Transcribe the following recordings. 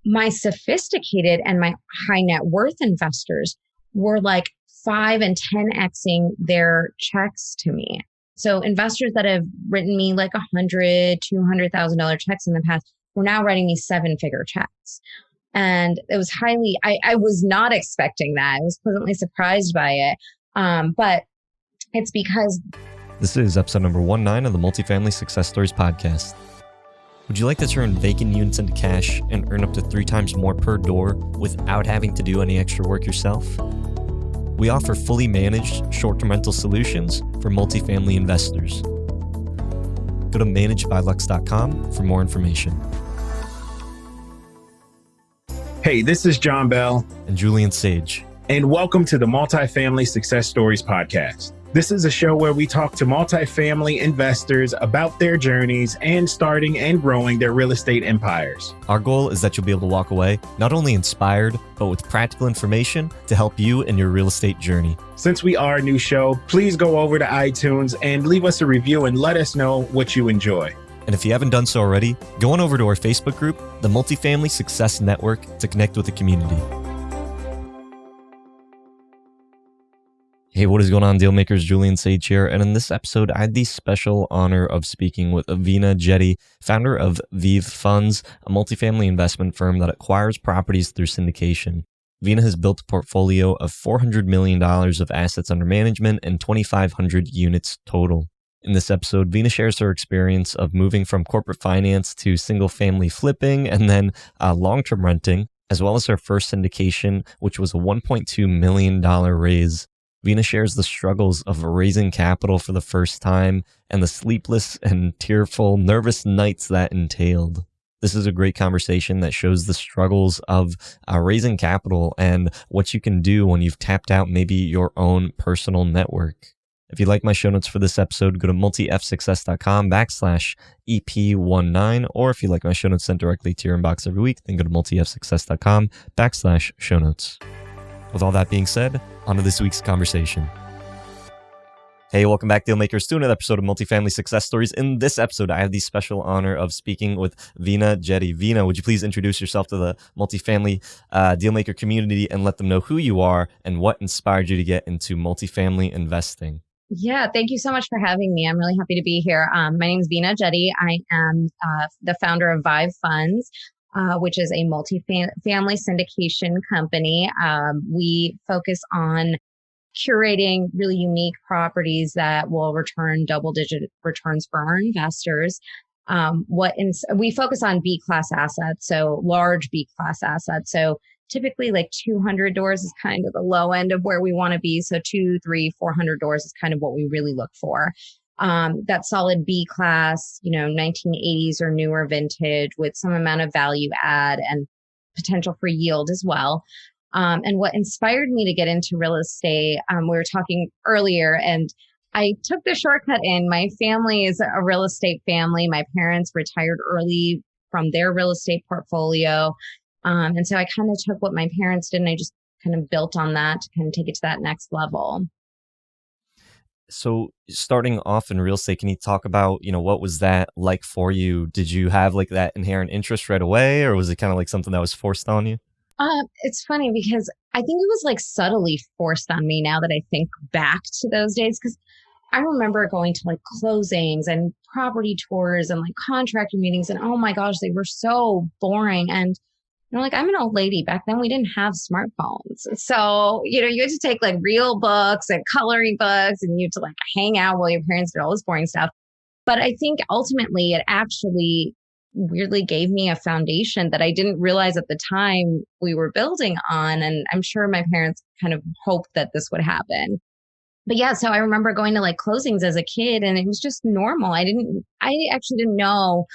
my sophisticated and my high net worth investors were like 5 and 10xing their checks to me. So investors that have written me like $100,000, $200,000 checks in the past were now writing me 7-figure checks. And it was I was not expecting that. I was pleasantly surprised by it. But it's because... This is episode number 19 of the Multifamily Success Stories podcast. Would you like to turn vacant units into cash and earn up to 3 times more per door without having to do any extra work yourself? We offer fully managed short-term rental solutions for multifamily investors. Go to managedbylux.com for more information. Hey, this is John Bell and Julian Sage, and welcome to the Multifamily Success Stories podcast. This is a show where we talk to multifamily investors about their journeys and starting and growing their real estate empires. Our goal is that you'll be able to walk away not only inspired, but with practical information to help you in your real estate journey. Since we are a new show, please go over to iTunes and leave us a review and let us know what you enjoy. And if you haven't done so already, go on over to our Facebook group, the Multifamily Success Network, to connect with the community. Hey, what is going on, Dealmakers? Julian Sage here, and in this episode, I had the special honor of speaking with Veena Jetti, founder of Vive Funds, a multifamily investment firm that acquires properties through syndication. Veena has built a portfolio of $400 million of assets under management and 2,500 units total. In this episode, Veena shares her experience of moving from corporate finance to single-family flipping and then long-term renting, as well as her first syndication, which was a $1.2 million raise. Veena shares the struggles of raising capital for the first time and the sleepless and tearful, nervous nights that entailed. This is a great conversation that shows the struggles of raising capital and what you can do when you've tapped out maybe your own personal network. If you like my show notes for this episode, go to multifsuccess.com/EP19, or if you like my show notes sent directly to your inbox every week, then go to multifsuccess.com/show notes. With all that being said, on to this week's conversation. Hey, welcome back, Dealmakers, to another episode of Multifamily Success Stories. In this episode, I have the special honor of speaking with Veena Jetti. Veena, would you please introduce yourself to the multifamily Dealmaker community and let them know who you are and what inspired you to get into multifamily investing? Yeah, thank you so much for having me. I'm really happy to be here. My name is Veena Jetti. I am the founder of Vive Funds, which is a multifamily syndication company. We focus on curating really unique properties that will return double-digit returns for our investors. We focus on B-class assets, so large B-class assets. So typically like 200 doors is kind of the low end of where we want to be. So 200, 300, 400 doors is kind of what we really look for. That solid B class, 1980s or newer vintage with some amount of value add and potential for yield as well. And what inspired me to get into real estate, we were talking earlier, and I took the shortcut in. My family is a real estate family. My parents retired early from their real estate portfolio. And so I kind of took what my parents did and I just kind of built on that to kind of take it to that next level. So starting off in real estate, can you talk about, what was that like for you? Did you have like that inherent interest right away, or was it kind of like something that was forced on you? It's funny because I think it was like subtly forced on me now that I think back to those days, because I remember going to like closings and property tours and like contractor meetings, and oh my gosh, they were so boring. And like, I'm an old lady. Back then, we didn't have smartphones. So, you had to take like real books and coloring books, and you had to like hang out while your parents did all this boring stuff. But I think ultimately it actually weirdly gave me a foundation that I didn't realize at the time we were building on. And I'm sure my parents kind of hoped that this would happen. But yeah, so I remember going to like closings as a kid, and it was just normal. I actually didn't know.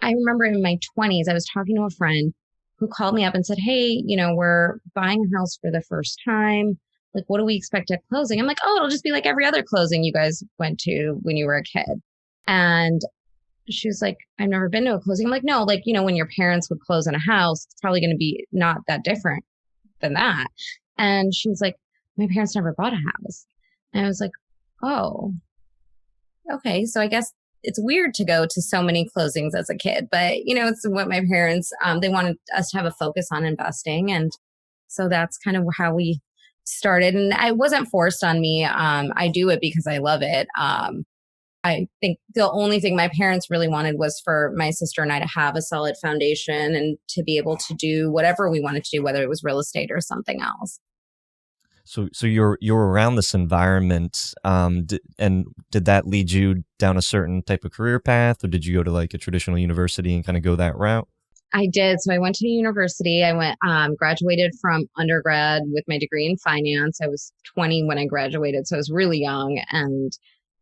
I remember in my 20s, I was talking to a friend who called me up and said, hey, we're buying a house for the first time. Like, what do we expect at closing? I'm like, oh, it'll just be like every other closing you guys went to when you were a kid. And she was like, I've never been to a closing. I'm like, no, like, when your parents would close on a house, it's probably going to be not that different than that. And she was like, my parents never bought a house. And I was like, oh, okay. So I guess it's weird to go to so many closings as a kid, but it's what my parents, they wanted us to have a focus on investing. And so that's kind of how we started. And it wasn't forced on me. I do it because I love it. I think the only thing my parents really wanted was for my sister and I to have a solid foundation and to be able to do whatever we wanted to do, whether it was real estate or something else. So you're around this environment, and did that lead you down a certain type of career path, or did you go to like a traditional university and kind of go that route? I did. So I went to university. I went, graduated from undergrad with my degree in finance. I was 20 when I graduated, so I was really young. And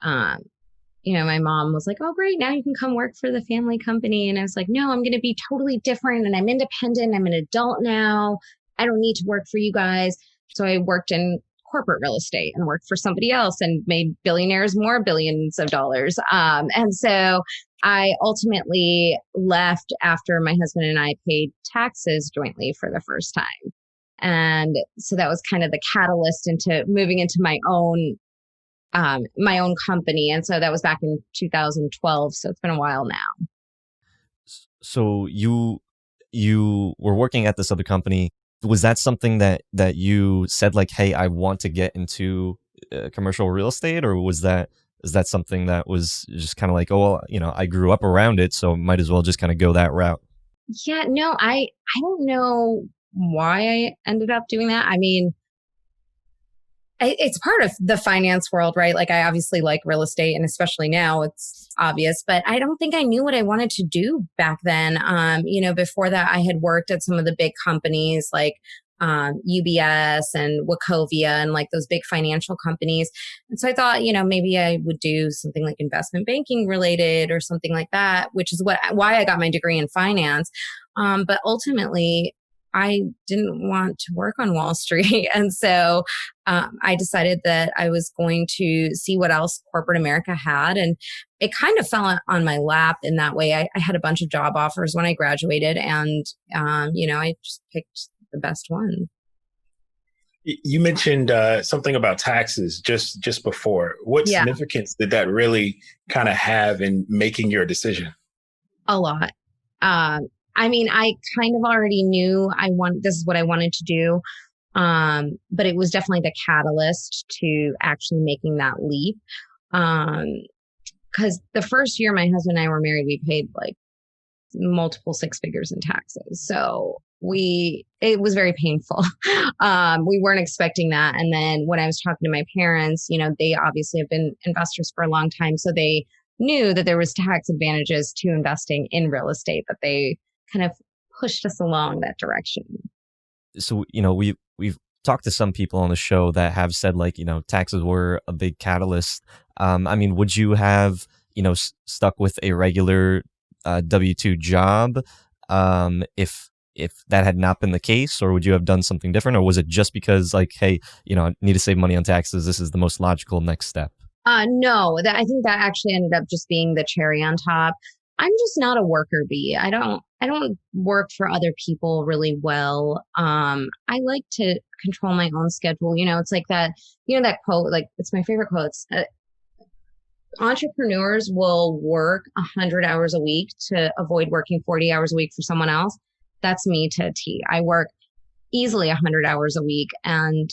my mom was like, "Oh, great. Now you can come work for the family company." And I was like, "No, I'm going to be totally different. And I'm independent. I'm an adult now. I don't need to work for you guys." So I worked in corporate real estate and worked for somebody else and made billionaires more billions of dollars. And so I ultimately left after my husband and I paid taxes jointly for the first time. And so that was kind of the catalyst into moving into my own company. And so that was back in 2012. So it's been a while now. So you were working at this other company. Was that something that you said like, "Hey, I want to get into commercial real estate," or is that something that was just kind of like, "Oh, well, I grew up around it, so might as well just kind of go that route"? Yeah, no, I don't know why I ended up doing that. I mean, it's part of the finance world, right? Like I obviously like real estate, and especially now it's obvious, but I don't think I knew what I wanted to do back then. Before that I had worked at some of the big companies like UBS and Wachovia and like those big financial companies. And so I thought, maybe I would do something like investment banking related or something like that, which is why I got my degree in finance. But ultimately I didn't want to work on Wall Street. And so I decided that I was going to see what else corporate America had. And it kind of fell on my lap in that way. I had a bunch of job offers when I graduated, and, I just picked the best one. You mentioned something about taxes just before. What significance did that really kind of have in making your decision? A lot. I mean, I kind of already knew this is what I wanted to do. But it was definitely the catalyst to actually making that leap. Cause the first year my husband and I were married, we paid like multiple six figures in taxes. So it was very painful. We weren't expecting that. And then when I was talking to my parents, they obviously have been investors for a long time. So they knew that there was tax advantages to investing in real estate, that they kind of pushed us along that direction. So, we've talked to some people on the show that have said like, taxes were a big catalyst. I mean, would you have, stuck with a regular W-2 job if that had not been the case, or would you have done something different? Or was it just because like, hey, I need to save money on taxes, this is the most logical next step? No, I think that actually ended up just being the cherry on top. I'm just not a worker bee. I don't work for other people really well. I like to control my own schedule. It's like that, that quote, like it's my favorite quote. Entrepreneurs will work 100 hours a week to avoid working 40 hours a week for someone else. That's me to a T. I work easily 100 hours a week, and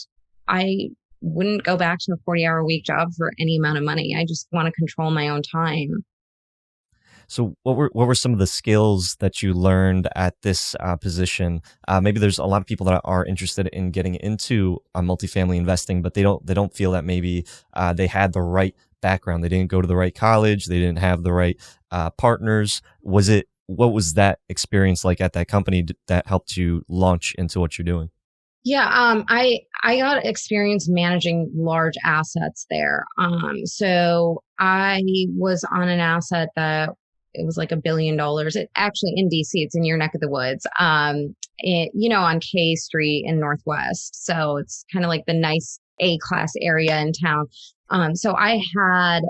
I wouldn't go back to a 40-hour-a-week job for any amount of money. I just want to control my own time. So what were some of the skills that you learned at this position? Maybe there's a lot of people that are interested in getting into multifamily investing, but they don't feel that maybe they had the right background. They didn't go to the right college. They didn't have the right partners. What was that experience like at that company that helped you launch into what you're doing? Yeah, I got experience managing large assets there. So I was on an asset that it was like $1 billion. It actually in DC, it's in your neck of the woods. On K Street in Northwest. So it's kind of like the nice A-class area in town. So I had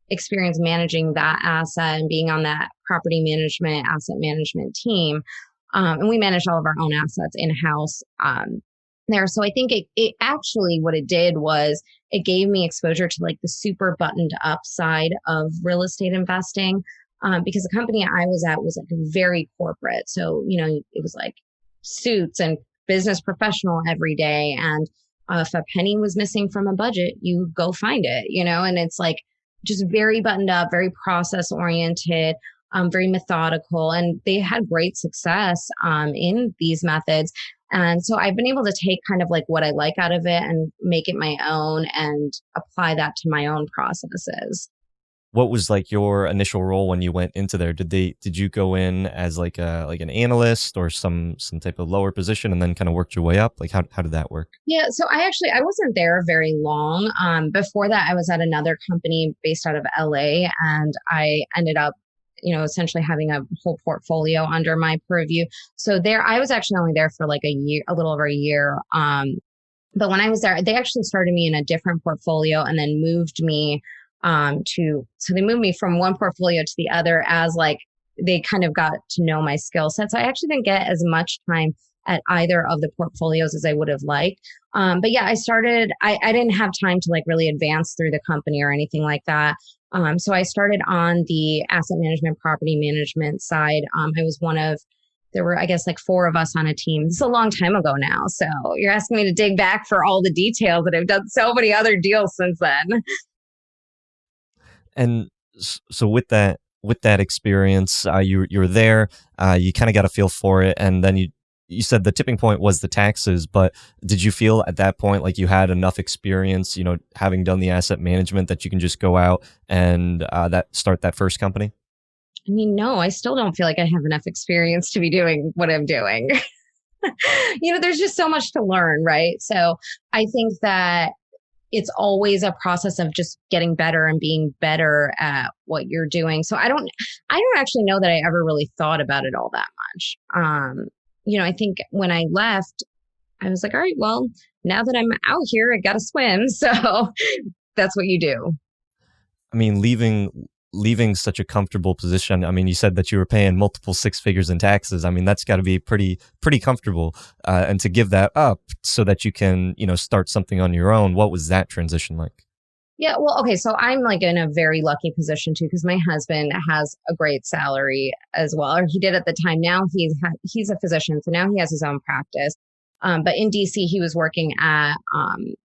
experience managing that asset and being on that property management, asset management team. And we managed all of our own assets in-house. there. So I think it actually, what it did was it gave me exposure to like the super buttoned up side of real estate investing. Because the company I was at was like very corporate. So, it was like suits and business professional every day. And if a penny was missing from a budget, you go find it, and it's like just very buttoned up, very process oriented, very methodical. And they had great success in these methods. And so I've been able to take kind of like what I like out of it and make it my own and apply that to my own processes. What was like your initial role when you went into there? Did you go in as like an analyst or some type of lower position and then kind of worked your way up? Like how did that work? Yeah, so I wasn't there very long. Before that, I was at another company based out of LA, and I ended up, essentially having a whole portfolio under my purview. So there, I was actually only there for like a year, a little over a year. But when I was there, they actually started me in a different portfolio and then moved me so they moved me from one portfolio to the other as like they kind of got to know my skill sets. I actually didn't get as much time at either of the portfolios as I would have liked. But yeah, I didn't have time to like really advance through the company or anything like that. So I started on the asset management, property management side. There were, I guess, like 4 of us on a team. This is a long time ago now. So you're asking me to dig back for all the details, that I've done so many other deals since then. And so with that experience, you're there, you kind of got a feel for it, and then you said the tipping point was the taxes. But did you feel at that point like you had enough experience, having done the asset management, that you can just go out and start that first company? I mean, no, I still don't feel like I have enough experience to be doing what I'm doing. There's just so much to learn, right? So I think that it's always a process of just getting better and being better at what you're doing. So I don't actually know that I ever really thought about it all that much. I think when I left, I was like, all right, well, now that I'm out here, I got to swim. So that's what you do. I mean, leaving such a comfortable position. I mean, you said that you were paying multiple 6 figures in taxes. I mean, that's got to be pretty comfortable. And to give that up so that you can, start something on your own. What was that transition like? Yeah, well, okay. So I'm like in a very lucky position too, because my husband has a great salary as well, or he did at the time. Now he's a physician, so now he has his own practice. But in DC, he was working at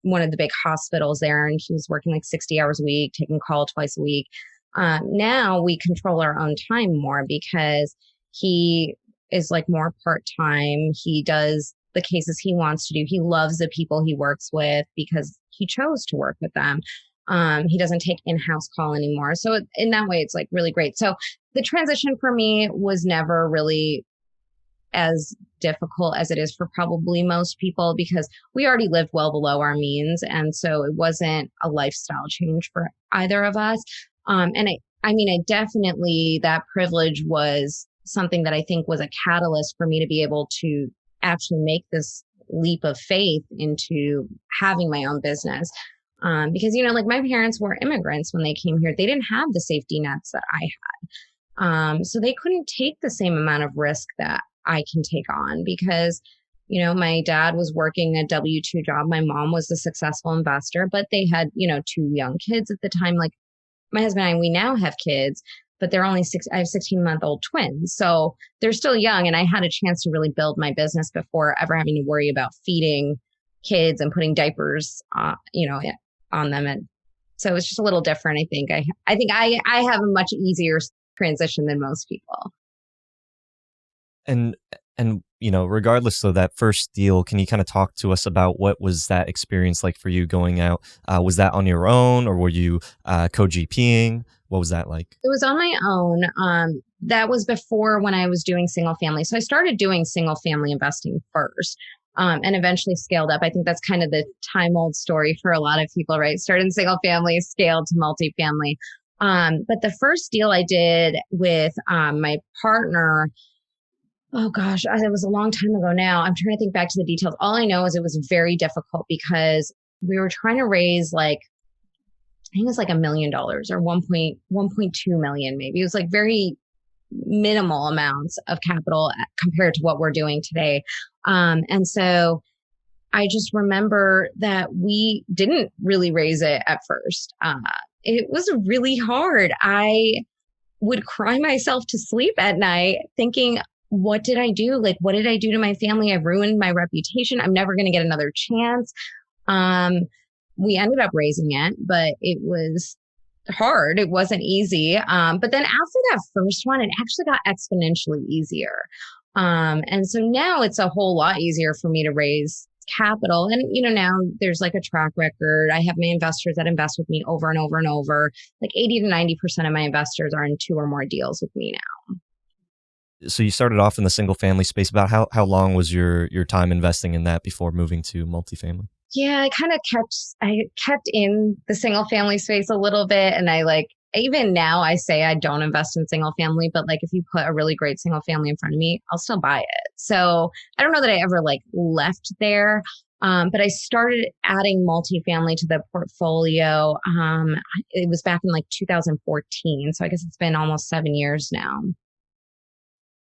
one of the big hospitals there, and he was working like 60 hours a week, taking call twice a week. Now we control our own time more because he is like more part-time. He does the cases he wants to do. He loves the people he works with because he chose to work with them. He doesn't take in-house call anymore. So in that way, it's like really great. So the transition for me was never really as difficult as it is for probably most people, because we already lived well below our means. And so it wasn't a lifestyle change for either of us. And I mean, I definitely, that privilege was something that I think was a catalyst for me to be able to actually make this leap of faith into having my own business. Because, like my parents were immigrants when they came here. They didn't have the safety nets that I had. So they couldn't take the same amount of risk that I can take on because, my dad was working a W-2 job. My mom was a successful investor, but they had, 2 young kids at the time. Like, my husband and I, we now have kids, but they're only I have 16-month-old twins. So they're still young. And I had a chance to really build my business before ever having to worry about feeding kids and putting diapers, on them. And so it's just a little different. I think I have a much easier transition than most people. And regardless of that first deal, can you kind of talk to us about what was that experience like for you going out? Was that on your own, or were you co-GPing? What was that like? It was on my own. That was before when I was doing single family. So I started doing single family investing first, and eventually scaled up. I think that's kind of the time old story for a lot of people, right? Started in single family, scaled to multifamily. But the first deal I did with my partner, oh gosh, it was a long time ago now. I'm trying to think back to the details. All I know is it was very difficult because we were trying to raise I think it was like $1 million or 1.2 million maybe. It was like very minimal amounts of capital compared to what we're doing today. And so I just remember that we didn't really raise it at first. It was really hard. I would cry myself to sleep at night thinking, what did I do? Like, what did I do to my family? I've ruined my reputation. I'm never going to get another chance. Um, we ended up raising it, but it was hard. It wasn't easy. But then after that first one, it actually got exponentially easier. And so now it's a whole lot easier for me to raise capital. And, now there's like a track record. I have my investors that invest with me over and over and over. Like 80 to 90% of my investors are in 2 or more deals with me now. So you started off in the single family space. About how long was your time investing in that before moving to multifamily? Yeah, I kept in the single family space a little bit. And even now I say I don't invest in single family, but like if you put a really great single family in front of me, I'll still buy it. So I don't know that I ever left there. But I started adding multifamily to the portfolio. It was back in 2014. So I guess it's been almost 7 years now.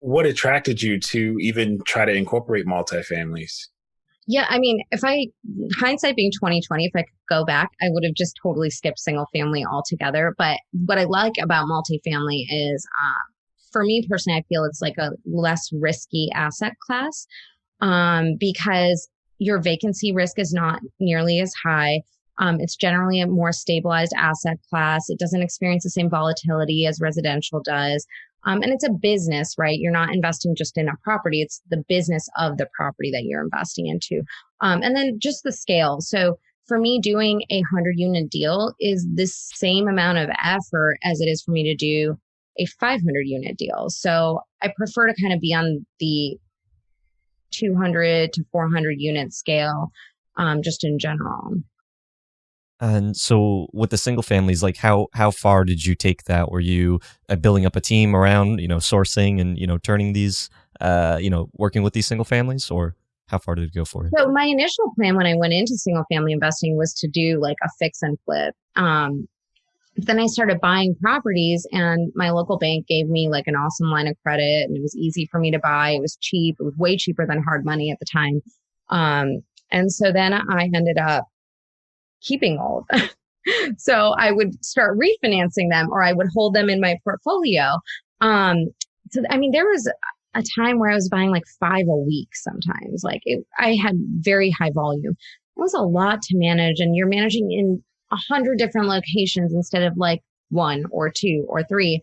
What attracted you to even try to incorporate multifamilies? Yeah, hindsight being 2020, if I could go back, I would have just totally skipped single family altogether. But what I like about multifamily is, for me personally, I feel it's like a less risky asset class, because your vacancy risk is not nearly as high. It's generally a more stabilized asset class. It doesn't experience the same volatility as residential does. And it's a business, right? You're not investing just in a property. It's the business of the property that you're investing into. And then just the scale. So for me, doing a 100-unit deal is the same amount of effort as it is for me to do a 500-unit deal. So I prefer to kind of be on the 200 to 400 unit scale, just in general. And so with the single families, like how far did you take that? Were you building up a team around, sourcing and, turning these, working with these single families, or how far did it go for you? So my initial plan when I went into single family investing was to do like a fix and flip. But then I started buying properties, and my local bank gave me like an awesome line of credit, and it was easy for me to buy. It was cheap. It was way cheaper than hard money at the time. And so then I ended up keeping all of them. So I would start refinancing them, or I would hold them in my portfolio. There was a time where I was buying like 5 a week sometimes. I had very high volume. It was a lot to manage, and you're managing in 100 different locations instead of like 1 or 2 or 3.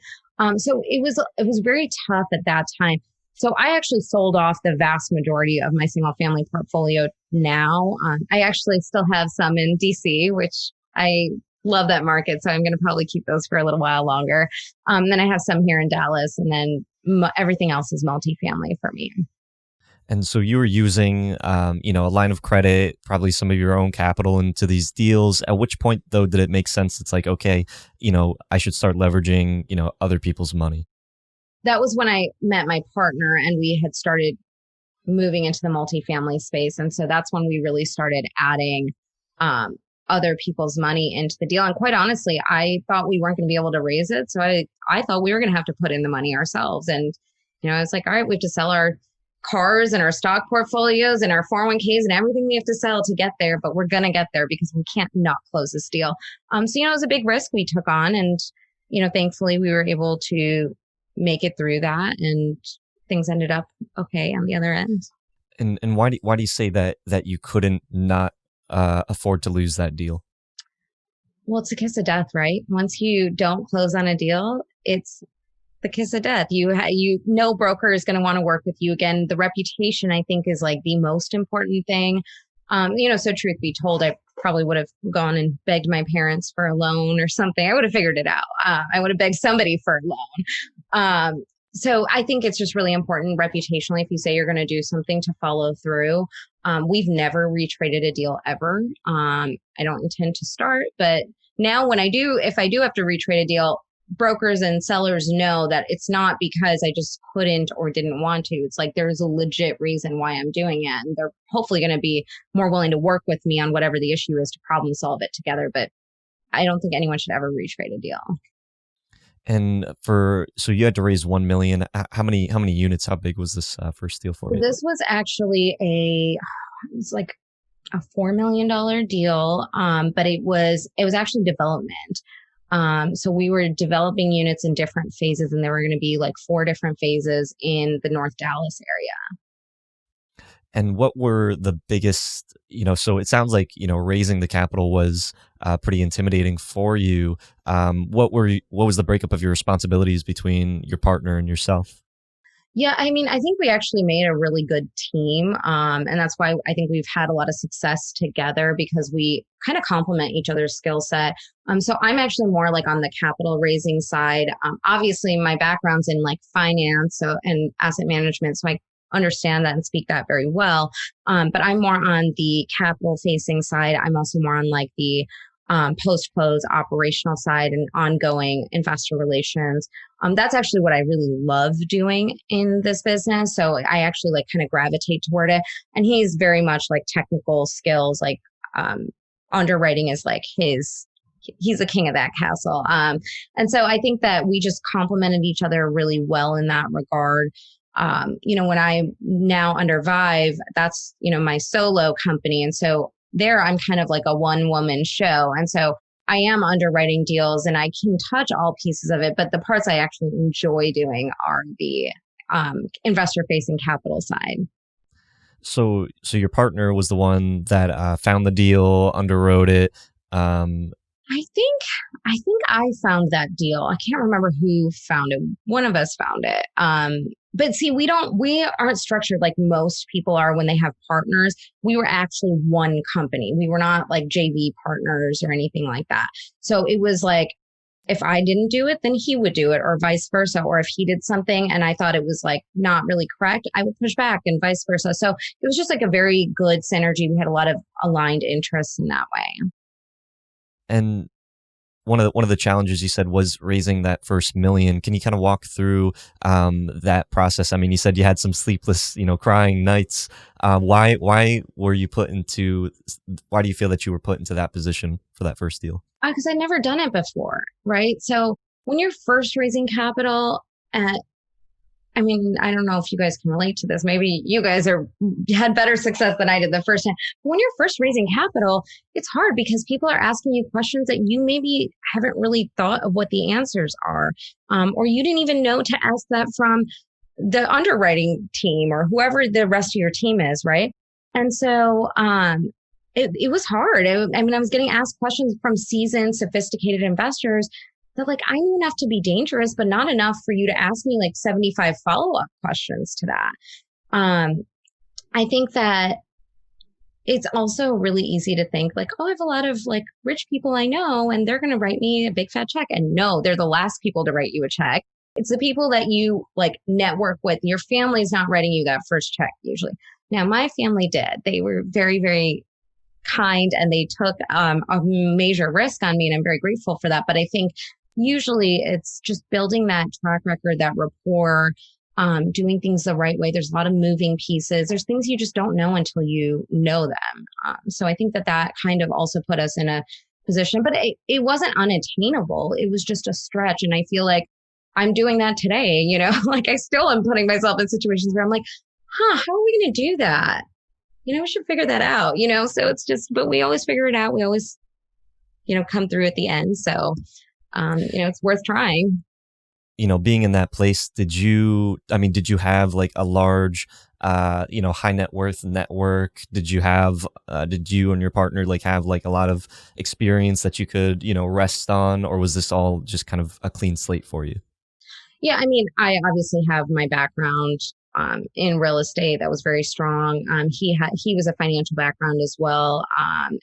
So it was very tough at that time. So I actually sold off the vast majority of my single family portfolio now. I actually still have some in DC, which I love that market. So I'm going to probably keep those for a little while longer. Then I have some here in Dallas, and then everything else is multifamily for me. And so you were using, a line of credit, probably some of your own capital into these deals. At which point, though, did it make sense? It's like, okay, I should start leveraging, other people's money. That was when I met my partner, and we had started moving into the multifamily space. And so that's when we really started adding other people's money into the deal. And quite honestly, I thought we weren't going to be able to raise it. So I thought we were going to have to put in the money ourselves. And, I was like, all right, we have to sell our cars and our stock portfolios and our 401ks and everything we have to sell to get there. But we're going to get there because we can't not close this deal. So, it was a big risk we took on. And, thankfully we were able to make it through that, and things ended up okay on the other end. And why do you say that you couldn't not afford to lose that deal? Well, it's a kiss of death, right? Once you don't close on a deal, it's the kiss of death. No broker is going to want to work with you again. The reputation, I think, is like the most important thing. So truth be told, I probably would have gone and begged my parents for a loan or something. I would have figured it out. I would have begged somebody for a loan. So I think it's just really important reputationally, if you say you're going to do something, to follow through. We've never retraded a deal ever. I don't intend to start, but now if I do have to retrade a deal, brokers and sellers know that it's not because I just couldn't or didn't want to. It's like there's a legit reason why I'm doing it. And they're hopefully going to be more willing to work with me on whatever the issue is to problem solve it together. But I don't think anyone should ever retrade a deal. And so you had to raise 1 million. How many units? How big was this first deal for you? This was actually it's like a $4 million deal. But it was actually development. So we were developing units in different phases, and there were going to be like 4 different phases in the North Dallas area. And what were the biggest, so it sounds like, raising the capital was pretty intimidating for you. What was the breakup of your responsibilities between your partner and yourself? Yeah, I mean, I think we actually made a really good team. And that's why I think we've had a lot of success together, because we kind of complement each other's skill set. So I'm actually more like on the capital raising side. Obviously, my background's in like finance and asset management, so I understand that and speak that very well. But I'm more on the capital facing side. I'm also more on like the post-close operational side and ongoing investor relations. That's actually what I really love doing in this business. So I actually like kind of gravitate toward it. And he's very much like technical skills, like underwriting is like he's the king of that castle. And so I think that we just complemented each other really well in that regard. When I'm now under Vive, that's, my solo company. And so there I'm kind of like a one woman show. And so I am underwriting deals and I can touch all pieces of it, but the parts I actually enjoy doing are the investor facing capital side. So your partner was the one that found the deal, underwrote it. I think I found that deal. I can't remember who found it. One of us found it. But see, we aren't structured like most people are when they have partners. We were actually one company. We were not like JV partners or anything like that. So it was like, if I didn't do it, then he would do it, or vice versa. Or if he did something and I thought it was like not really correct, I would push back, and vice versa. So it was just like a very good synergy. We had a lot of aligned interests in that way. And one of the challenges you said was raising that first million. Can you kind of walk through that process? I mean, you said you had some sleepless, crying nights. Why were you put into? Why do you feel that you were put into that position for that first deal? Because I'd never done it before, right? So when you're first raising capital, I mean, I don't know if you guys can relate to this. Maybe you guys had better success than I did the first time. But when you're first raising capital, it's hard because people are asking you questions that you maybe haven't really thought of what the answers are, or you didn't even know to ask that from the underwriting team or whoever the rest of your team is, right? And so it was hard. I mean, I was getting asked questions from seasoned, sophisticated investors that like, I knew enough to be dangerous, but not enough for you to ask me like 75 follow-up questions to that. I think that it's also really easy to think like, oh, I have a lot of like rich people I know, and they're going to write me a big fat check. And no, they're the last people to write you a check. It's the people that you like network with. Your family's not writing you that first check usually. Now, my family did. They were very, very kind, and they took a major risk on me, and I'm very grateful for that. But I think usually it's just building that track record, that rapport, doing things the right way. There's a lot of moving pieces. There's things you just don't know until you know them. So I think that kind of also put us in a position, but it wasn't unattainable. It was just a stretch. And I feel like I'm doing that today, like I still am putting myself in situations where I'm like, how are we going to do that? We should figure that out, so it's just, but we always figure it out. We always, come through at the end. So, it's worth trying. Being in that place, did you have like a large, high net worth network? Did you and your partner like have like a lot of experience that you could, rest on, or was this all just kind of a clean slate for you? Yeah. I mean, I obviously have my background in real estate that was very strong. He was a financial background as well.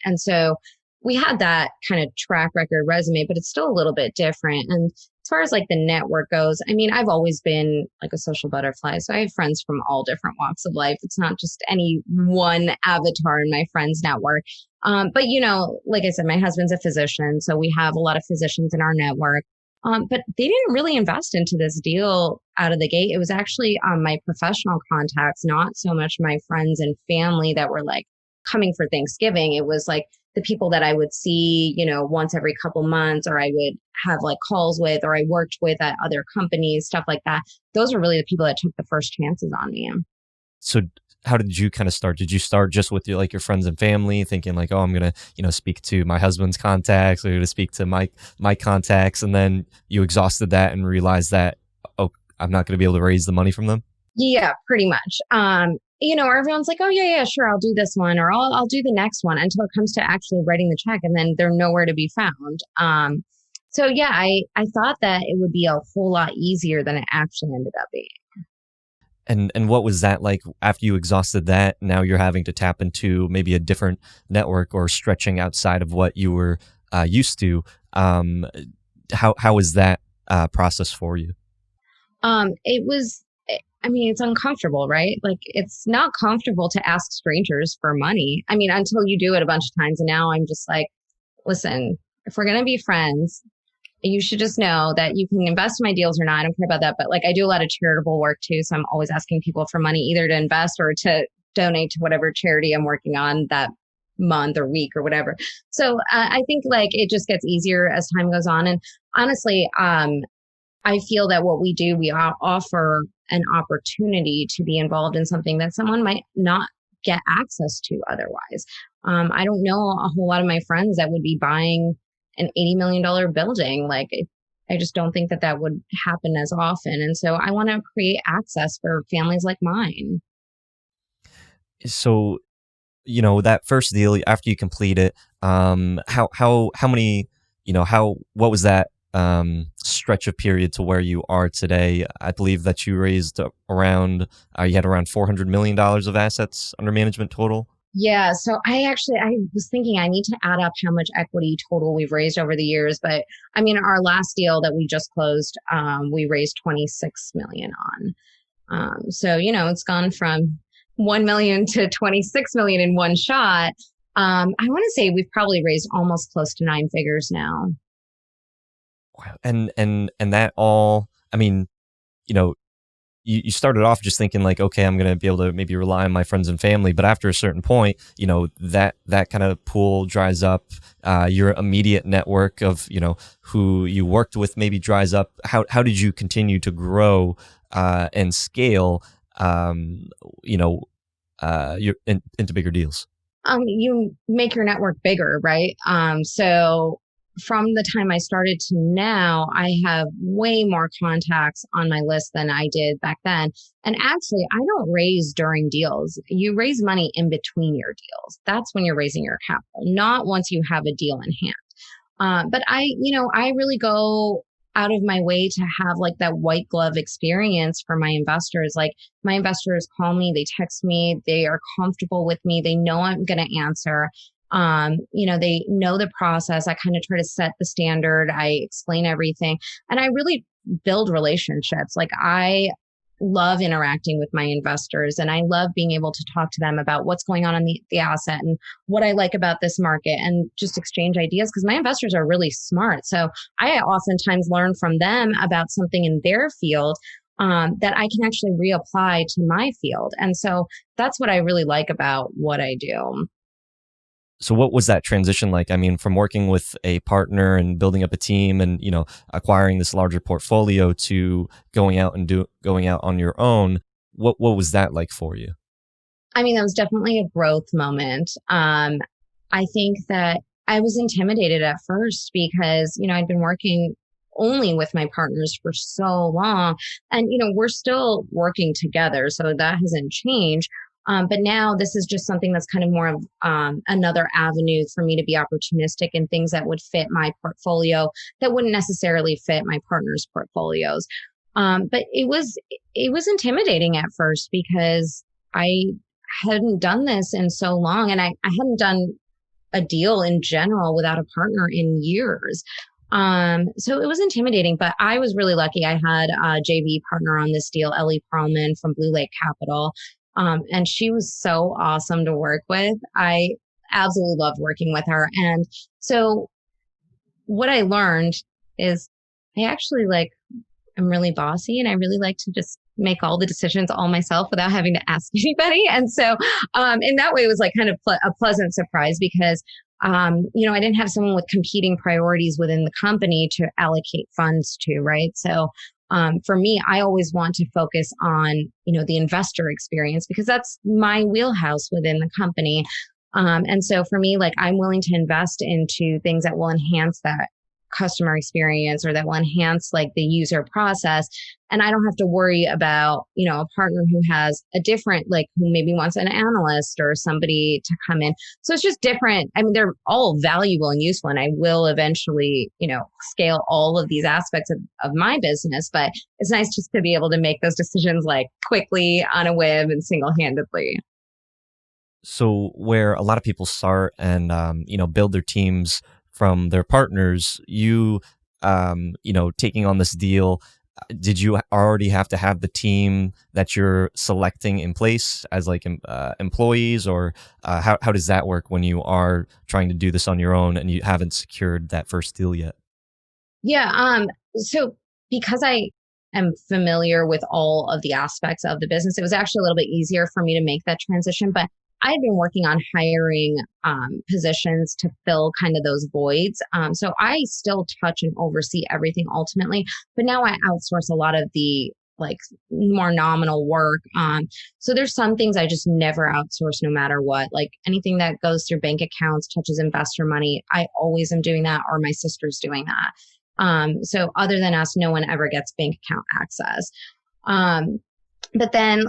And so we had that kind of track record resume, but it's still a little bit different. And as far as like the network goes, I mean, I've always been like a social butterfly. So I have friends from all different walks of life. It's not just any one avatar in my friends network. But like I said, my husband's a physician. So we have a lot of physicians in our network. But they didn't really invest into this deal out of the gate. It was actually my professional contacts, not so much my friends and family that were like coming for Thanksgiving. It was like the people that I would see, once every couple months, or I would have like calls with, or I worked with at other companies, stuff like that. Those were really the people that took the first chances on me. So how did you kind of start? Did you start just with your friends and family, thinking like, oh, I'm gonna speak to my husband's contacts, or to speak to my contacts, and then you exhausted that and realized that, oh, I'm not gonna be able to raise the money from them? Yeah, pretty much. Everyone's like, oh yeah, sure, I'll do this one, or I'll do the next one, until it comes to actually writing the check, and then they're nowhere to be found. So yeah, I thought that it would be a whole lot easier than it actually ended up being. And what was that like after you exhausted that? Now you're having to tap into maybe a different network, or stretching outside of what you were used to. How was that process for you? It was, I mean, it's uncomfortable, right? Like, it's not comfortable to ask strangers for money. I mean, until you do it a bunch of times. And now I'm just like, listen, if we're going to be friends, you should just know that you can invest in my deals or not. I don't care about that. But like, I do a lot of charitable work too. So I'm always asking people for money, either to invest or to donate to whatever charity I'm working on that month or week or whatever. So I think like it just gets easier as time goes on. And honestly, I feel that what we do, we offer an opportunity to be involved in something that someone might not get access to otherwise. I don't know a whole lot of my friends that would be buying an $80 million building. Like, I just don't think that that would happen as often. And so I want to create access for families like mine. So, that first deal after you complete it, how many, what was that stretch of period to where you are today? I believe that you raised around, you had around $400 million of assets under management total. Yeah. So I was thinking I need to add up how much equity total we've raised over the years. But I mean, our last deal that we just closed, we raised 26 million on. So, it's gone from 1 million to 26 million in one shot. I want to say we've probably raised almost close to 9 figures now. Wow. And that all, I mean, you started off just thinking like, okay, I'm going to be able to maybe rely on my friends and family. But after a certain point, that kind of pool dries up. Your immediate network of, who you worked with maybe dries up. How did you continue to grow and scale, into bigger deals? You make your network bigger, right? So from the time I started to now, I have way more contacts on my list than I did back then. And actually, I don't raise during deals. You raise money in between your deals. That's when you're raising your capital, not once you have a deal in hand. But I really go out of my way to have like that white glove experience for my investors. Like, my investors call me, they text me, they are comfortable with me. They know I'm going to answer. They know the process. I kind of try to set the standard. I explain everything, and I really build relationships. Like, I love interacting with my investors, and I love being able to talk to them about what's going on in the asset and what I like about this market, and just exchange ideas, because my investors are really smart. So I oftentimes learn from them about something in their field that I can actually reapply to my field. And so that's what I really like about what I do. So what was that transition like? I mean, from working with a partner and building up a team and, acquiring this larger portfolio, to going out on your own. What was that like for you? I mean, that was definitely a growth moment. I think that I was intimidated at first because, I'd been working only with my partners for so long, and, we're still working together. So that hasn't changed. But now this is just something that's kind of more of another avenue for me to be opportunistic in things that would fit my portfolio that wouldn't necessarily fit my partner's portfolios. But it was intimidating at first because I hadn't done this in so long, and I hadn't done a deal in general without a partner in years. So it was intimidating, but I was really lucky. I had a JV partner on this deal, Ellie Perlman from Blue Lake Capital. And she was so awesome to work with. I absolutely loved working with her. And so what I learned is I actually I'm really bossy, and I really like to just make all the decisions all myself without having to ask anybody. And so in that way, it was like kind of a pleasant surprise because, I didn't have someone with competing priorities within the company to allocate funds to, right? So For me, I always want to focus on, the investor experience because that's my wheelhouse within the company. And so for me, like I'm willing to invest into things that will enhance that customer experience or that will enhance like the user process. And I don't have to worry about, a partner who has a different, like who maybe wants an analyst or somebody to come in. So it's just different. I mean, they're all valuable and useful. And I will eventually, scale all of these aspects of my business. But it's nice just to be able to make those decisions like quickly on a whim and single-handedly. So where a lot of people start and build their teams from their partners, you taking on this deal, did you already have to have the team that you're selecting in place as like employees, or how does that work when you are trying to do this on your own and you haven't secured that first deal yet? Yeah. So because I am familiar with all of the aspects of the business, it was actually a little bit easier for me to make that transition. But I had been working on hiring positions to fill kind of those voids. So I still touch and oversee everything ultimately, but now I outsource a lot of the like more nominal work. So there's some things I just never outsource no matter what, like anything that goes through bank accounts, touches investor money. I always am doing that, or my sister's doing that. So other than us, no one ever gets bank account access. But then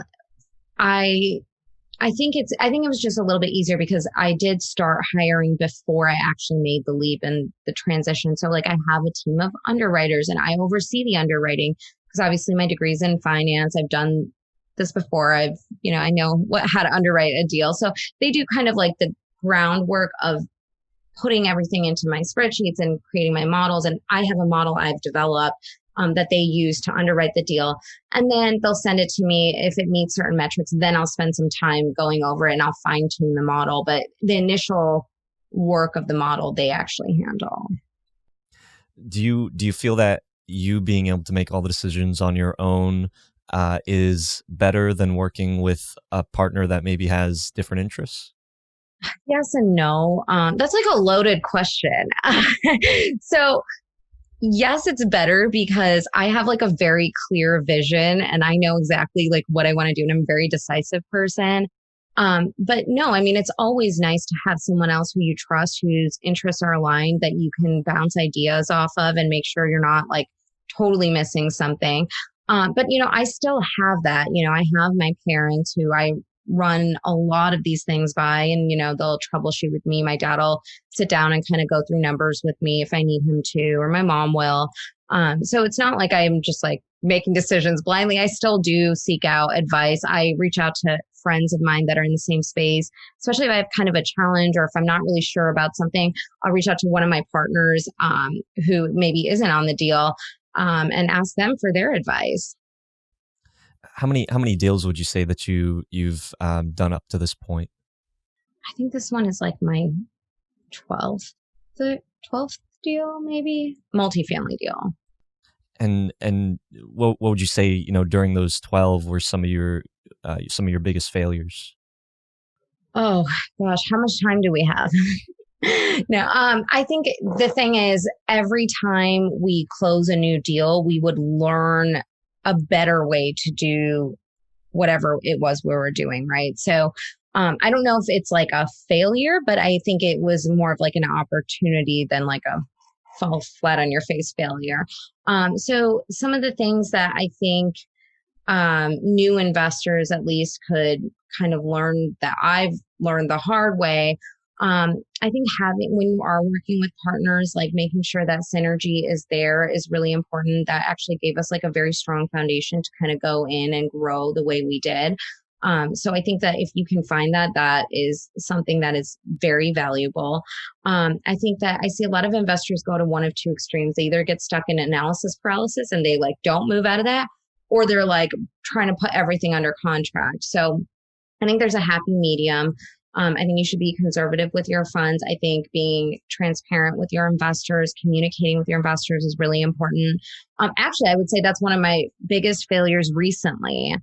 I think it was just a little bit easier because I did start hiring before I actually made the leap and the transition. So like I have a team of underwriters and I oversee the underwriting because obviously my degree's in finance. I've done this before. I know how to underwrite a deal. So they do kind of like the groundwork of putting everything into my spreadsheets and creating my models. And I have a model I've developed that they use to underwrite the deal. And then they'll send it to me. If it meets certain metrics, then I'll spend some time going over it and I'll fine tune the model. But the initial work of the model, they actually handle. Do you feel that you being able to make all the decisions on your own is better than working with a partner that maybe has different interests? Yes and no. That's like a loaded question. So yes, it's better because I have like a very clear vision and I know exactly like what I want to do. And I'm a very decisive person. But no, I mean, it's always nice to have someone else who you trust, whose interests are aligned, that you can bounce ideas off of and make sure you're not like totally missing something. But I still have that, I have my parents who I run a lot of these things by, and they'll troubleshoot with me. My dad will sit down and kind of go through numbers with me if I need him to, or my mom will. So it's not like I'm just like making decisions blindly. I still do seek out advice. I reach out to friends of mine that are in the same space, especially if I have kind of a challenge or if I'm not really sure about something. I'll reach out to one of my partners who maybe isn't on the deal and ask them for their advice. How many deals would you say that you've done up to this point? I think this one is like my 12th deal, maybe multifamily deal. And what would you say, during those 12 were some of your biggest failures? Oh gosh, how much time do we have? No, I think the thing is every time we close a new deal, we would learn a better way to do whatever it was we were doing, right? So I don't know if it's like a failure, but I think it was more of like an opportunity than like a fall flat on your face failure. So some of the things that I think new investors at least could kind of learn that I've learned the hard way. I think when you are working with partners, like making sure that synergy is there is really important. That actually gave us like a very strong foundation to kind of go in and grow the way we did. So I think that if you can find that is something that is very valuable. I think that I see a lot of investors go to one of two extremes. They either get stuck in analysis paralysis and they like don't move out of that, or they're like trying to put everything under contract. So I think there's a happy medium. I think you should be conservative with your funds. I think being transparent with your investors, communicating with your investors is really important. Actually, I would say that's one of my biggest failures recently.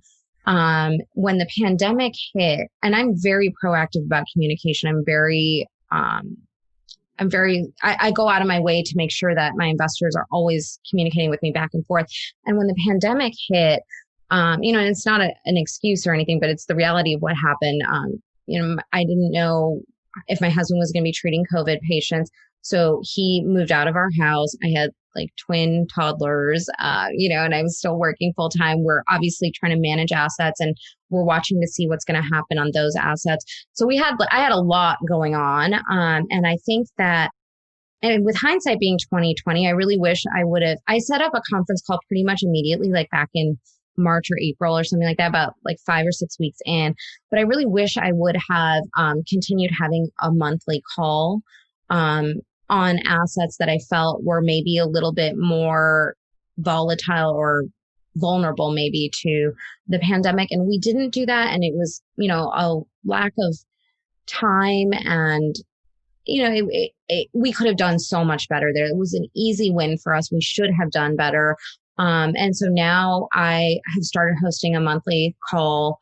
When the pandemic hit, and I'm very proactive about communication. I'm very I go out of my way to make sure that my investors are always communicating with me back and forth. And when the pandemic hit, and it's not an excuse or anything, but it's the reality of what happened. I didn't know if my husband was going to be treating COVID patients. So he moved out of our house. I had like twin toddlers, and I was still working full time. We're obviously trying to manage assets and we're watching to see what's going to happen on those assets. So I had a lot going on. And I think that, and with hindsight being 2020, I really wish I set up a conference call pretty much immediately, like back in March or April or something like that, about like 5 or 6 weeks in. But I really wish I would have continued having a monthly call on assets that I felt were maybe a little bit more volatile or vulnerable maybe to the pandemic. And we didn't do that. And it was, a lack of time and, we could have done so much better there. It was an easy win for us. We should have done better. And so now I have started hosting a monthly call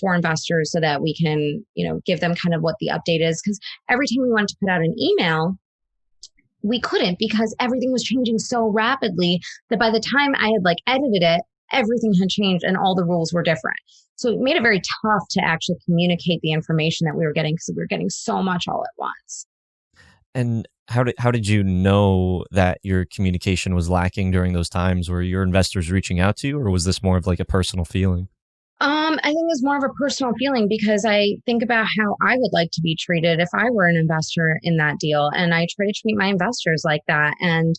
for investors so that we can, give them kind of what the update is. Because every time we wanted to put out an email, we couldn't because everything was changing so rapidly that by the time I had edited it, everything had changed and all the rules were different. So it made it very tough to actually communicate the information that we were getting because we were getting so much all at once. And how did you know that your communication was lacking during those times? Were your investors reaching out to you, or was this more of like a personal feeling? I think it was more of a personal feeling because I think about how I would like to be treated if I were an investor in that deal. And I try to treat my investors like that. And,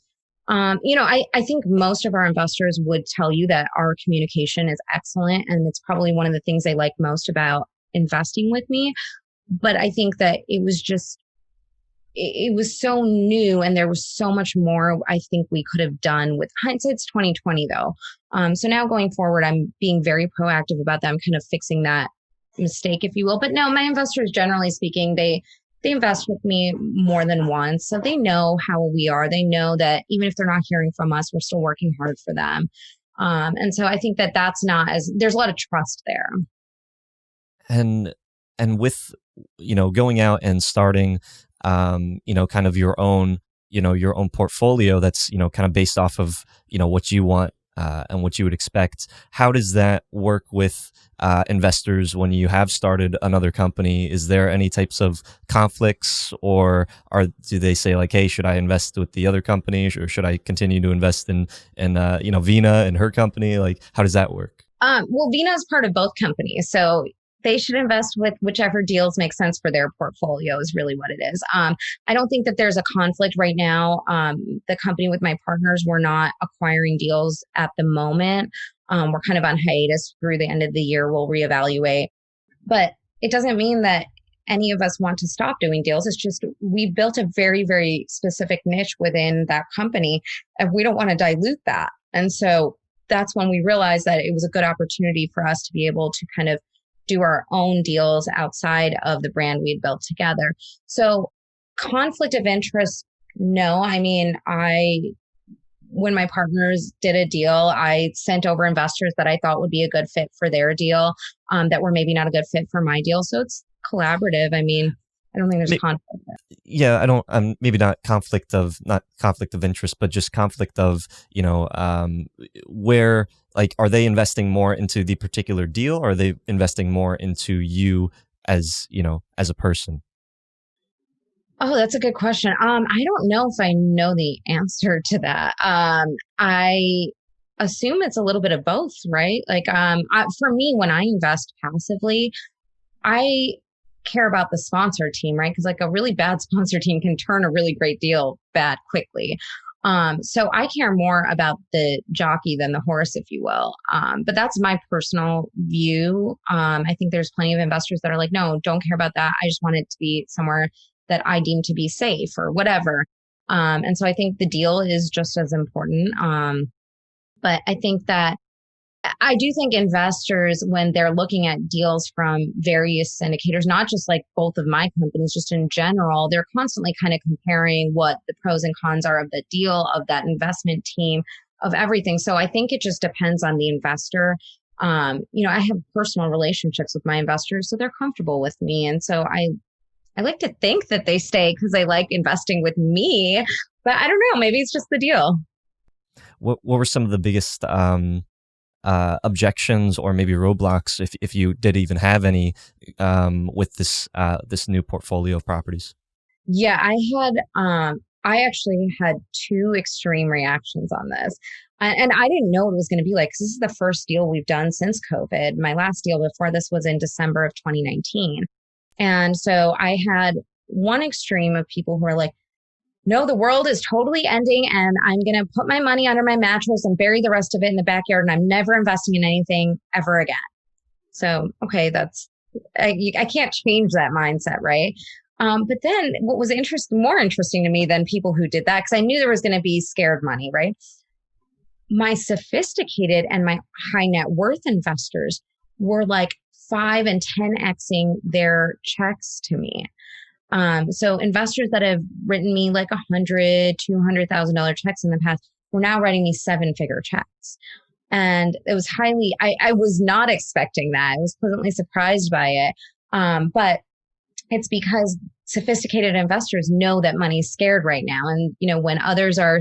I think most of our investors would tell you that our communication is excellent. And it's probably one of the things they like most about investing with me. But I think that it was so new and there was so much more I think we could have done. With hindsight's 2020 though. So now going forward, I'm being very proactive about that. I'm kind of fixing that mistake, if you will. But no, my investors, generally speaking, they invest with me more than once. So they know how we are. They know that even if they're not hearing from us, we're still working hard for them. And so I think that there's a lot of trust there. And with, going out and starting, kind of your own portfolio that's, kind of based off of, what you want and what you would expect. How does that work with investors when you have started another company? Is there any types of conflicts, or do they say like, hey, should I invest with the other company, or should I continue to invest in Veena and her company? Like, how does that work? Well, Veena is part of both companies. So they should invest with whichever deals make sense for their portfolio is really what it is. I don't think that there's a conflict right now. The company with my partners, we're not acquiring deals at the moment. We're kind of on hiatus through the end of the year. We'll reevaluate. But it doesn't mean that any of us want to stop doing deals. It's just we built a very, very specific niche within that company, and we don't want to dilute that. And so that's when we realized that it was a good opportunity for us to be able to kind of do our own deals outside of the brand we'd built together. So conflict of interest, no. I mean, when my partners did a deal, I sent over investors that I thought would be a good fit for their deal, that were maybe not a good fit for my deal. So it's collaborative. I mean, I don't think there's conflict there. Yeah, I don't. Maybe not conflict of interest, but just conflict of where, like, are they investing more into the particular deal, or are they investing more into you as as a person? Oh, that's a good question. I don't know if I know the answer to that. I assume it's a little bit of both, right? Like, for me, when I invest passively, I care about the sponsor team, right? Because like a really bad sponsor team can turn a really great deal bad quickly. So I care more about the jockey than the horse, if you will. But that's my personal view. I think there's plenty of investors that are like, no, don't care about that. I just want it to be somewhere that I deem to be safe or whatever. And so I think the deal is just as important. But I think that I do think investors, when they're looking at deals from various syndicators, not just like both of my companies, just in general, they're constantly kind of comparing what the pros and cons are of the deal, of that investment team, of everything. So I think it just depends on the investor. I have personal relationships with my investors, so they're comfortable with me. And so I I like to think that they stay because they like investing with me, but I don't know. Maybe it's just the deal. What were some of the biggest objections or maybe roadblocks, if you did even have any, with this new portfolio of properties? Yeah, I actually had two extreme reactions on this. And I didn't know what it was going to be like, 'cause this is the first deal we've done since COVID. My last deal before this was in December of 2019. And so I had one extreme of people who are like, no, the world is totally ending and I'm going to put my money under my mattress and bury the rest of it in the backyard and I'm never investing in anything ever again. So, okay, I can't change that mindset, right? But then what was more interesting to me than people who did that, because I knew there was going to be scared money, right? My sophisticated and my high net worth investors were like 5 and 10xing their checks to me. So investors that have written me like $100,000, $200,000 checks in the past were now writing me 7-figure checks. And it was I was not expecting that. I was pleasantly surprised by it. But it's because sophisticated investors know that money's scared right now. And, when others are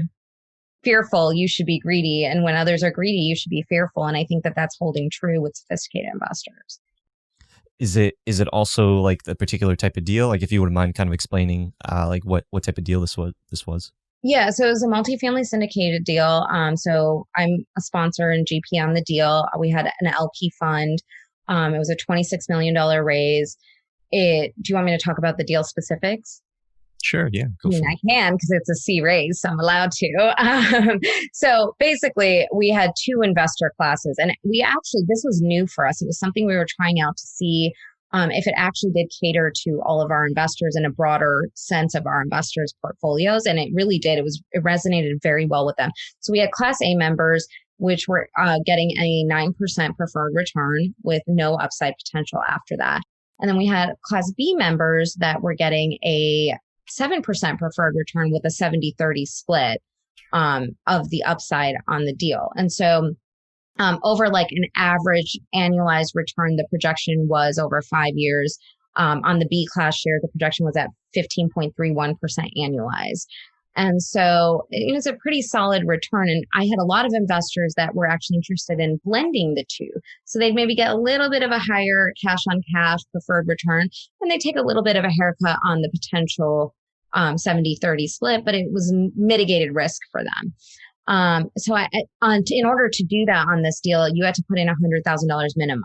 fearful, you should be greedy. And when others are greedy, you should be fearful. And I think that that's holding true with sophisticated investors. Is it also like the particular type of deal? Like if you wouldn't mind kind of explaining like what type of deal this was? Yeah, so it was a multifamily syndicated deal. So I'm a sponsor and GP on the deal. We had an LP fund. It was a $26 million raise. Do you want me to talk about the deal specifics? Sure, yeah. Go for it. I can because it's a C raise, so I'm allowed to. So basically, we had 2 investor classes, and this was new for us. It was something we were trying out to see if it actually did cater to all of our investors in a broader sense of our investors' portfolios, and it really did. It resonated very well with them. So we had Class A members, which were getting a 9% preferred return with no upside potential after that. And then we had Class B members that were getting a 7% preferred return with a 70-30 split of the upside on the deal. And so over like an average annualized return, the projection was over 5 years. On the B class share, the projection was at 15.31% annualized. And so it's a pretty solid return. And I had a lot of investors that were actually interested in blending the two. So they'd maybe get a little bit of a higher cash on cash preferred return, and they take a little bit of a haircut on the potential 70-30 split, but it was mitigated risk for them. So in order to do that on this deal, you had to put in $100,000 minimum.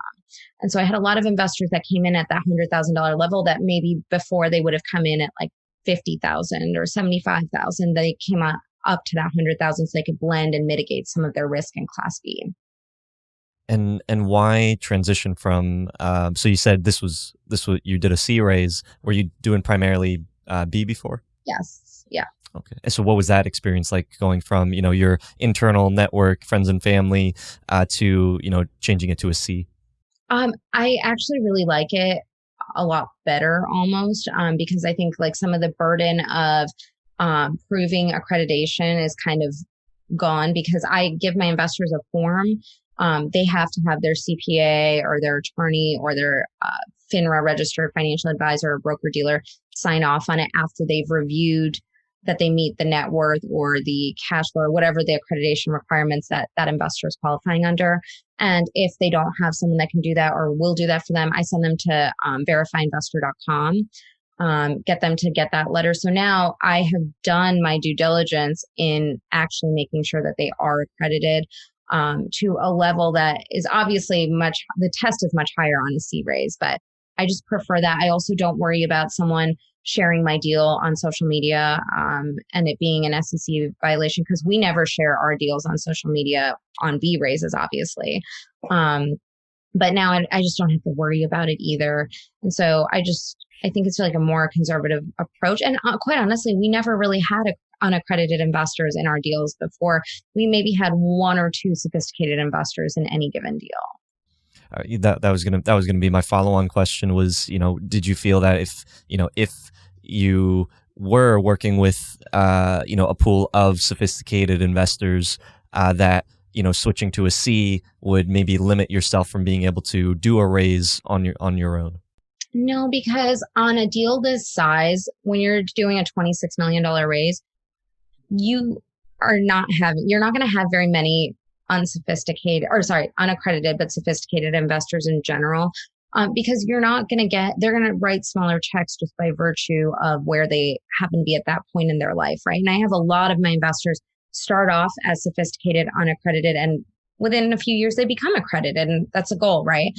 And so I had a lot of investors that came in at that $100,000 level that maybe before they would have come in at like 50,000 or 75,000. They came up to that 100,000 so they could blend and mitigate some of their risk in Class B. And why transition from? So you said this was you did a C raise. Were you doing primarily B before? Yes. Yeah. Okay. And so what was that experience like, going from your internal network, friends and family, to changing it to a C? I actually really like it a lot better almost, because I think like some of the burden of proving accreditation is kind of gone, because I give my investors a form. They have to have their CPA or their attorney or their FINRA registered financial advisor or broker dealer sign off on it after they've reviewed that they meet the net worth or the cash flow or whatever the accreditation requirements that investor is qualifying under. And if they don't have someone that can do that or will do that for them, I send them to verifyinvestor.com, get them to get that letter. So now I have done my due diligence in actually making sure that they are accredited to a level that is obviously the test is much higher on a C raise, but I just prefer that. I also don't worry about someone sharing my deal on social media and it being an SEC violation, because we never share our deals on social media on B raises, obviously. But now I just don't have to worry about it either. And so I think it's like a more conservative approach. And quite honestly, we never really had unaccredited investors in our deals before. We maybe had 1 or 2 sophisticated investors in any given deal. That was gonna be my follow-on question was, did you feel that if you were working with a pool of sophisticated investors, that switching to a C would maybe limit yourself from being able to do a raise on your own? No, because on a deal this size, when you're doing a $26 million raise, you you're not going to have very many unaccredited, but sophisticated investors in general. Because they're going to write smaller checks just by virtue of where they happen to be at that point in their life, right? And I have a lot of my investors start off as sophisticated, unaccredited, and within a few years they become accredited, and that's a goal, right?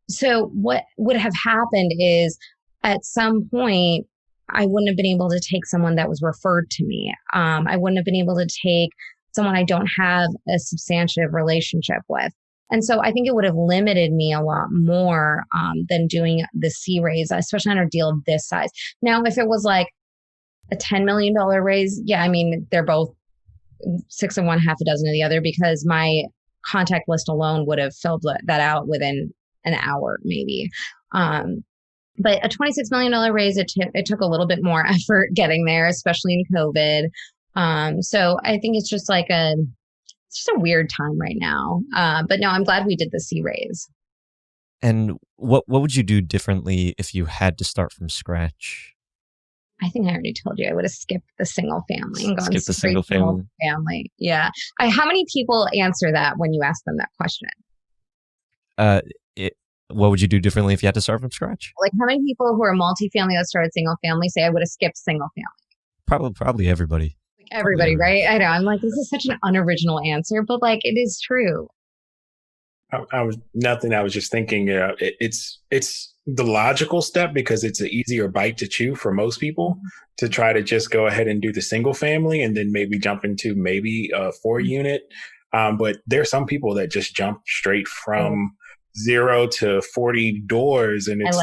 So what would have happened is at some point, I wouldn't have been able to take someone that was referred to me. I wouldn't have been able to take someone I don't have a substantive relationship with. And so I think it would have limited me a lot more than doing the C raise, especially on a deal of this size. Now, if it was like a $10 million raise, yeah, I mean, they're both 6 of one, half a dozen of the other, because my contact list alone would have filled that out within an hour, maybe. But a $26 million raise, it took a little bit more effort getting there, especially in COVID. So I think it's just it's just a weird time right now. But no, I'm glad we did the C raise. And what would you do differently if you had to start from scratch? I think I already told you I would have skipped the single family and gone Skip the single family. Yeah. How many people answer that when you ask them that question? What would you do differently if you had to start from scratch? Like, how many people who are multifamily that started single family say I would have skipped single family? Probably everybody. Everybody, right? I know. I'm like, this is such an unoriginal answer, but it is true. I was just thinking, it's the logical step because it's an easier bite to chew for most people to try to just go ahead and do the single family and then maybe jump into maybe a 4-unit. But there's some people that just jump straight from 0 to 40 doors. And it's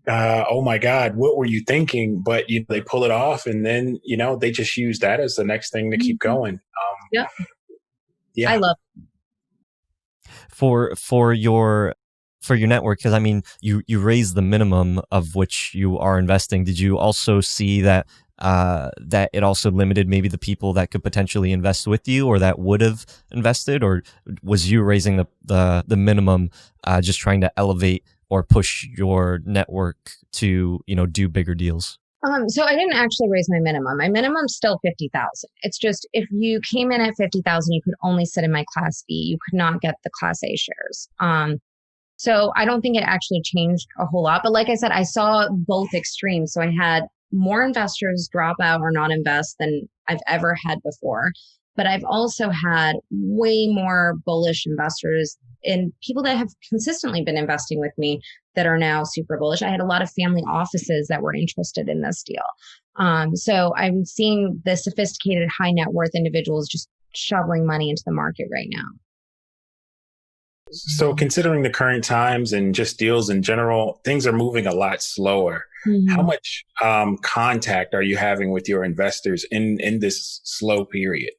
oh my God, what were you thinking? But they pull it off and then, they just use that as the next thing to keep going. Yeah. Yeah. I love it. For your network, because I mean, you raise the minimum of which you are investing. Did you also see that that it also limited maybe the people that could potentially invest with you or that would have invested, or was you raising the minimum just trying to elevate or push your network to do bigger deals? So I didn't actually raise my minimum. My minimum's still 50,000. It's just if you came in at 50,000, you could only sit in my Class B. You could not get the Class A shares. So I don't think it actually changed a whole lot. But like I said, I saw both extremes. So I had more investors drop out or not invest than I've ever had before. But I've also had way more bullish investors and people that have consistently been investing with me that are now super bullish. I had a lot of family offices that were interested in this deal. So I'm seeing the sophisticated high net worth individuals just shoveling money into the market right now. So considering the current times and just deals in general, things are moving a lot slower. Mm-hmm. How much contact are you having with your investors in this slow period?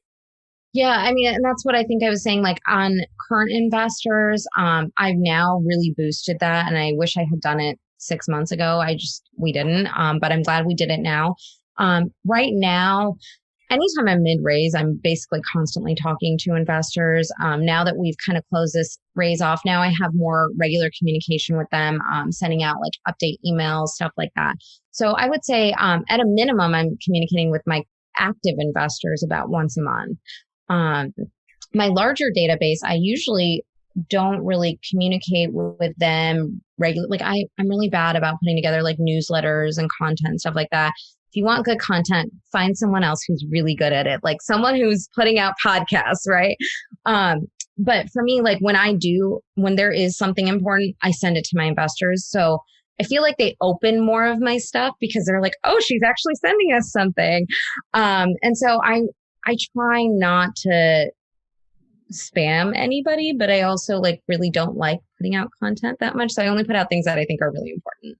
Yeah, I mean, and that's what I think I was saying, on current investors, I've now really boosted that. And I wish I had done it 6 months ago. We didn't, but I'm glad we did it now. Right now, anytime I'm mid-raise, I'm basically constantly talking to investors. Now that we've kind of closed this raise off, now I have more regular communication with them, sending out update emails, stuff like that. So I would say at a minimum, I'm communicating with my active investors about once a month. My larger database, I usually don't really communicate with them regularly. I'm really bad about putting together newsletters and content, stuff like that. If you want good content, find someone else who's really good at it, someone who's putting out podcasts, right? But for me, when there is something important, I send it to my investors. So I feel like they open more of my stuff because they're like, oh, she's actually sending us something. And so I try not to spam anybody, but I also really don't like putting out content that much. So I only put out things that I think are really important.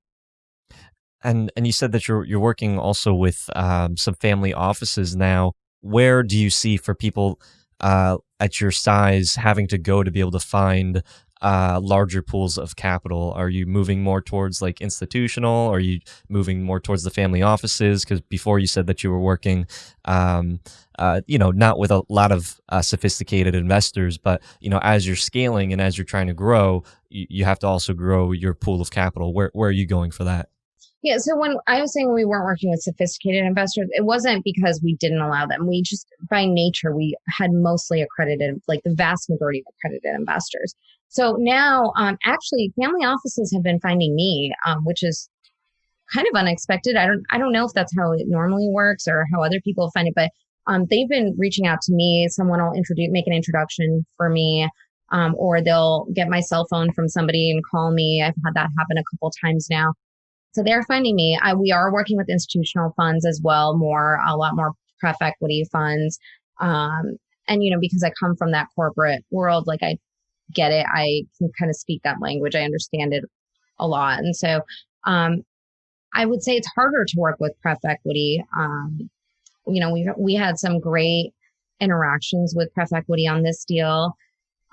And you said that you're working also with some family offices now. Where do you see for people at your size having to go to be able to find larger pools of capital? Are you moving more towards like institutional? Are you moving more towards the family offices? Because before you said that you were working, not with a lot of sophisticated investors, but as you're scaling and as you're trying to grow, you have to also grow your pool of capital. Where are you going for that? Yeah. So when I was saying we weren't working with sophisticated investors, it wasn't because we didn't allow them. We just, by nature, we had mostly accredited, like the vast majority of accredited investors. So now, actually, family offices have been finding me, which is kind of unexpected. I don't know if that's how it normally works or how other people find it, but they've been reaching out to me. Someone will make an introduction for me, or they'll get my cell phone from somebody and call me. I've had that happen a couple times now. So they're finding me. We are working with institutional funds as well, a lot more pref equity funds. And, because I come from that corporate world, like I get it. I can kind of speak that language. I understand it a lot. And so I would say it's harder to work with pref equity. We had some great interactions with pref equity on this deal,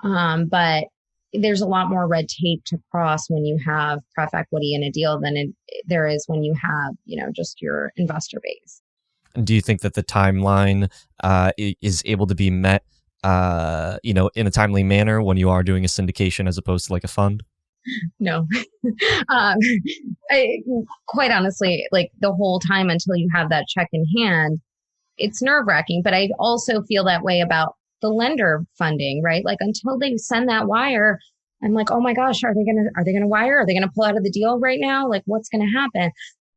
but there's a lot more red tape to cross when you have pref equity in a deal than there is when you have, just your investor base. And do you think that the timeline is able to be met, in a timely manner when you are doing a syndication as opposed to like a fund? No. Quite honestly, like the whole time until you have that check in hand, it's nerve wracking. But I also feel that way about the lender funding, right? Like until they send that wire, I'm like, oh my gosh, are they gonna wire? Are they gonna pull out of the deal right now? Like what's gonna happen?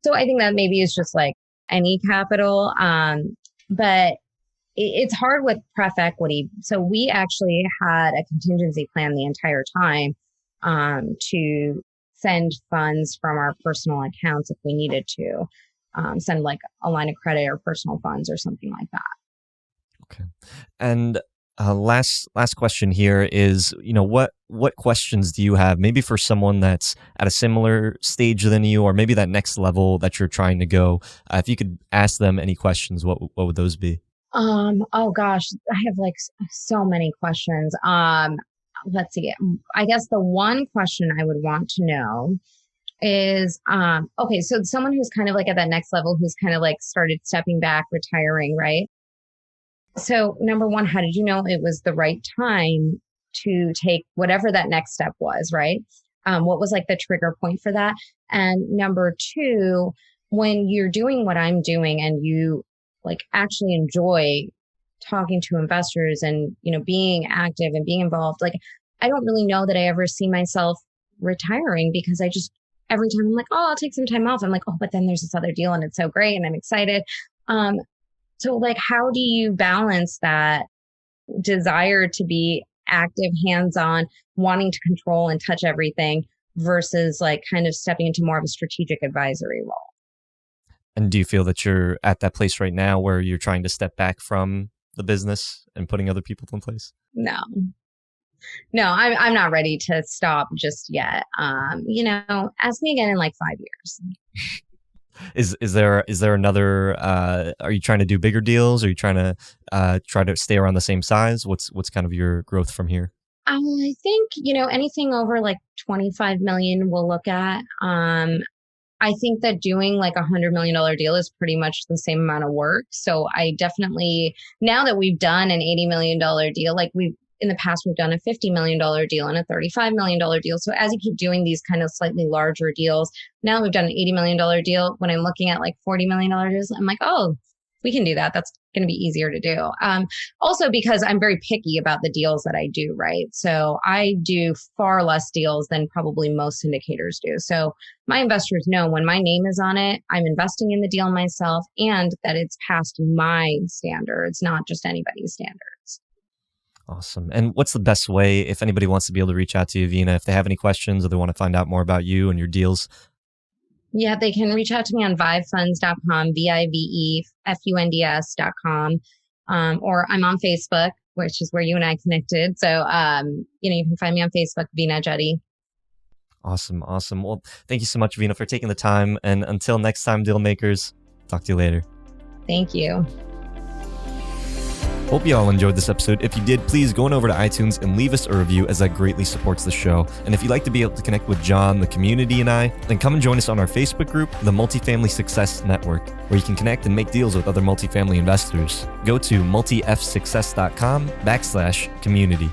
So I think that maybe is just like any capital. But it's hard with pref equity. So we actually had a contingency plan the entire time to send funds from our personal accounts if we needed to send like a line of credit or personal funds or something like that. Okay. And last question here is, what questions do you have maybe for someone that's at a similar stage than you, or maybe that next level that you're trying to go? If you could ask them any questions, what would those be? Oh gosh, I have like so many questions. Let's see. I guess the one question I would want to know is, okay, so someone who's kind of like at that next level, who's kind of like started stepping back, retiring, right? So number one, how did you know it was the right time to take whatever that next step was, right? What was like the trigger point for that? And number two, when you're doing what I'm doing and you like actually enjoy talking to investors and, being active and being involved, like, I don't really know that I ever see myself retiring because I just, every time I'm like, oh, I'll take some time off. I'm like, oh, but then there's this other deal and it's so great and I'm excited. So like, how do you balance that desire to be active, hands-on, wanting to control and touch everything versus like kind of stepping into more of a strategic advisory role? And do you feel that you're at that place right now where you're trying to step back from the business and putting other people in place? No, I'm not ready to stop just yet. Ask me again in like 5 years. Is there another, are you trying to do bigger deals? Are you trying to try to stay around the same size? What's kind of your growth from here? I think, anything over like 25 million we'll look at. I think that doing like $100 million deal is pretty much the same amount of work. So I definitely, now that we've done an $80 million deal, like in the past, we've done a $50 million deal and a $35 million deal. So as you keep doing these kind of slightly larger deals, now we've done an $80 million deal. When I'm looking at like $40 million deals, I'm like, oh, we can do that. That's going to be easier to do. Also because I'm very picky about the deals that I do, right? So I do far less deals than probably most syndicators do. So my investors know when my name is on it, I'm investing in the deal myself and that it's past my standards, not just anybody's standards. Awesome. And what's the best way if anybody wants to be able to reach out to you, Veena, if they have any questions or they want to find out more about you and your deals? Yeah, they can reach out to me on vivefunds.com, vivefunds.com. Or I'm on Facebook, which is where you and I connected. So, you can find me on Facebook, Veena Jetti. Awesome. Well, thank you so much, Veena, for taking the time. And until next time, deal makers, talk to you later. Thank you. Hope you all enjoyed this episode. If you did, please go on over to iTunes and leave us a review, as that greatly supports the show. And if you'd like to be able to connect with John, the community, and I, then come and join us on our Facebook group, the Multifamily Success Network, where you can connect and make deals with other multifamily investors. Go to multifsuccess.com/community.